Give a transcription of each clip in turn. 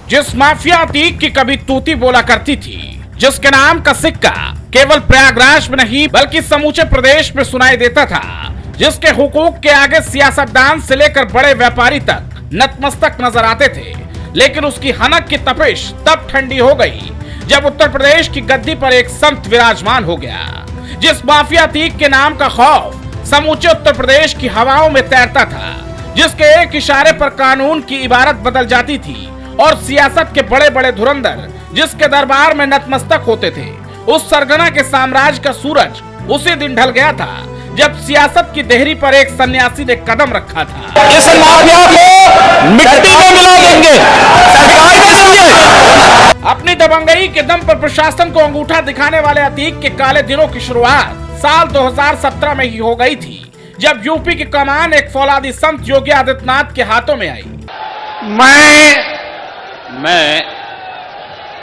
जिस माफिया अतीक की कभी तूती बोला करती थी, जिसके नाम का सिक्का केवल प्रयागराज में नहीं बल्कि समूचे प्रदेश में सुनाई देता था, जिसके हुकूक के आगे सियासतदान से लेकर बड़े व्यापारी तक नतमस्तक नजर आते थे, लेकिन उसकी हनक की तपिश तब ठंडी हो गई जब उत्तर प्रदेश की गद्दी पर एक संत विराजमान हो गया। जिस माफिया अतीक के नाम का खौफ समूचे उत्तर प्रदेश की हवाओं में तैरता था, जिसके एक इशारे पर कानून की इबारत बदल जाती थी और सियासत के बड़े बड़े धुरंधर जिसके दरबार में नतमस्तक होते थे, उस सरगना के साम्राज्य का सूरज उसी दिन ढल गया था जब सियासत की देहरी पर एक सन्यासी ने कदम रखा था। इस माफिया को मिट्टी में मिला देंगे, सरकार में समझे। अपनी दबंगई के दम पर प्रशासन को अंगूठा दिखाने वाले अतीक के काले दिनों की शुरुआत साल 2017 में ही हो गई थी, जब यूपी की कमान एक फौलादी संत योगी आदित्यनाथ के हाथों में आई। मैं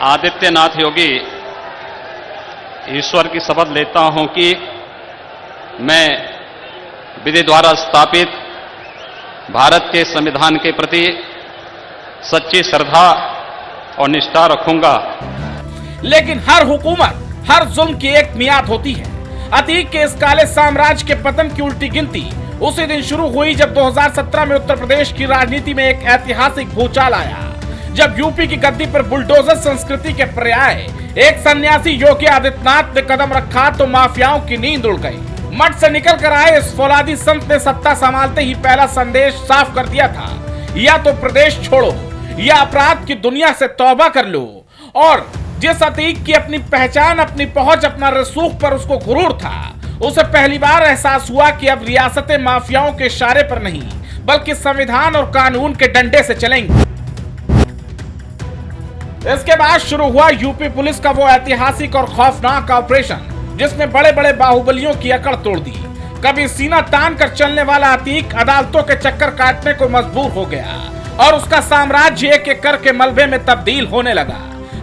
आदित्यनाथ योगी ईश्वर की शपथ लेता हूं कि मैं विधि द्वारा स्थापित भारत के संविधान के प्रति सच्ची श्रद्धा और निष्ठा रखूंगा। लेकिन हर हुकूमत, हर जुल्म की एक मियाद होती है। अतीक के इस काले साम्राज्य के पतन की उल्टी गिनती उसी दिन शुरू हुई जब 2017 में उत्तर प्रदेश की राजनीति में एक ऐतिहासिक भूचाल आया, जब यूपी की गद्दी पर बुलडोजर संस्कृति के पर्याय एक सन्यासी योगी आदित्यनाथ ने कदम रखा तो माफियाओं की नींद उड़ गई। मठ से निकल कर आए इस फौलादी संत ने सत्ता संभालते ही पहला संदेश साफ कर दिया था, या तो प्रदेश छोड़ो या अपराध की दुनिया से तौबा कर लो। और जिस अतीक की अपनी पहचान, अपनी पहुंच, अपना रसूख पर उसको गुरूर था, उसे पहली बार एहसास हुआ कि अब रियासतें माफियाओं के इशारे पर नहीं बल्कि संविधान और कानून के डंडे से चलेंगी। इसके बाद शुरू हुआ यूपी पुलिस का वो ऐतिहासिक और खौफनाक ऑपरेशन जिसने बड़े बड़े बाहुबलियों की अकड़ तोड़ दी। कभी सीना तान कर चलने वाला अतीक अदालतों के चक्कर काटने को मजबूर हो गया और उसका साम्राज्य एक एक करके मलबे में तब्दील होने लगा।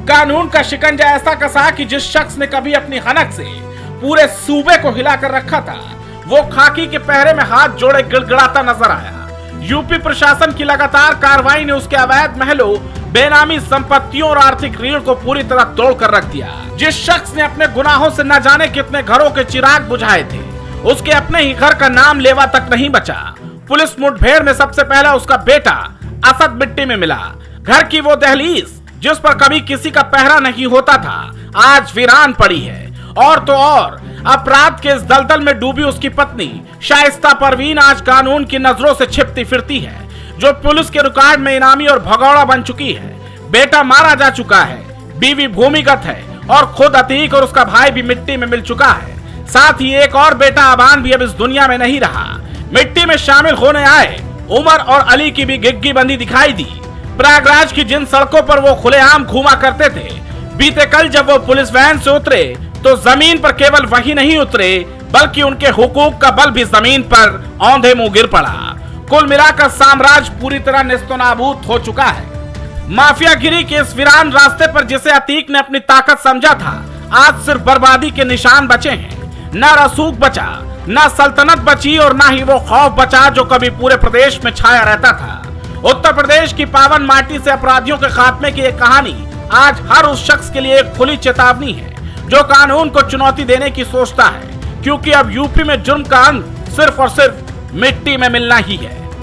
कानून का शिकंजा ऐसा कसा कि जिस शख्स ने कभी अपनी हनक से पूरे सूबे को हिलाकर रखा था, वो खाकी के पहरे में हाथ जोड़े गिड़गिड़ाता नजर आया। यूपी प्रशासन की लगातार कार्रवाई ने उसके अवैध महलों, बेनामी संपत्तियों और आर्थिक रीढ़ को पूरी तरह तोड़ कर रख दिया। जिस शख्स ने अपने गुनाहों से न जाने कितने घरों के चिराग बुझाए थे, उसके अपने ही घर का नाम लेवा तक नहीं बचा। पुलिस मुठभेड़ में सबसे पहला उसका बेटा असद मिट्टी में मिला। घर की वो दहलीज जिस पर कभी किसी का पहरा नहीं होता था, आज वीरान पड़ी है। और तो और अपराध के इस दलदल में डूबी उसकी पत्नी शाइस्ता परवीन आज कानून की नजरों से छिपती फिरती है, जो पुलिस के रिकॉर्ड में इनामी और भगौड़ा बन चुकी है। बेटा मारा जा चुका है, बीवी भूमिगत है और खुद अतीक और उसका भाई भी मिट्टी में मिल चुका है। साथ ही एक और बेटा अबान भी अब इस दुनिया में नहीं रहा। मिट्टी में शामिल होने आए उमर और अली की भी गिग्गी बंदी दिखाई दी। प्रयागराज की जिन सड़कों पर वो खुलेआम घूमा करते थे, बीते कल जब वो पुलिस वैन से उतरे तो जमीन पर केवल वही नहीं उतरे बल्कि उनके हुकूक का बल भी जमीन पर औंधे मुंह गिर पड़ा। कुल मिलाकर साम्राज्य पूरी तरह नेस्तनाबूद हो चुका है। माफियागिरी के इस वीरान रास्ते पर जिसे अतीक ने अपनी ताकत समझा था, आज सिर्फ बर्बादी के निशान बचे हैं। न रसूख बचा, न सल्तनत बची और न ही वो खौफ बचा जो कभी पूरे प्रदेश में छाया रहता था। उत्तर प्रदेश की पावन माटी से अपराधियों के खात्मे की एक कहानी आज हर उस शख्स के लिए एक खुली चेतावनी है जो कानून को चुनौती देने की सोचता है, क्योंकि अब यूपी में जुर्म का अंत सिर्फ और सिर्फ मिट्टी में मिलना ही है।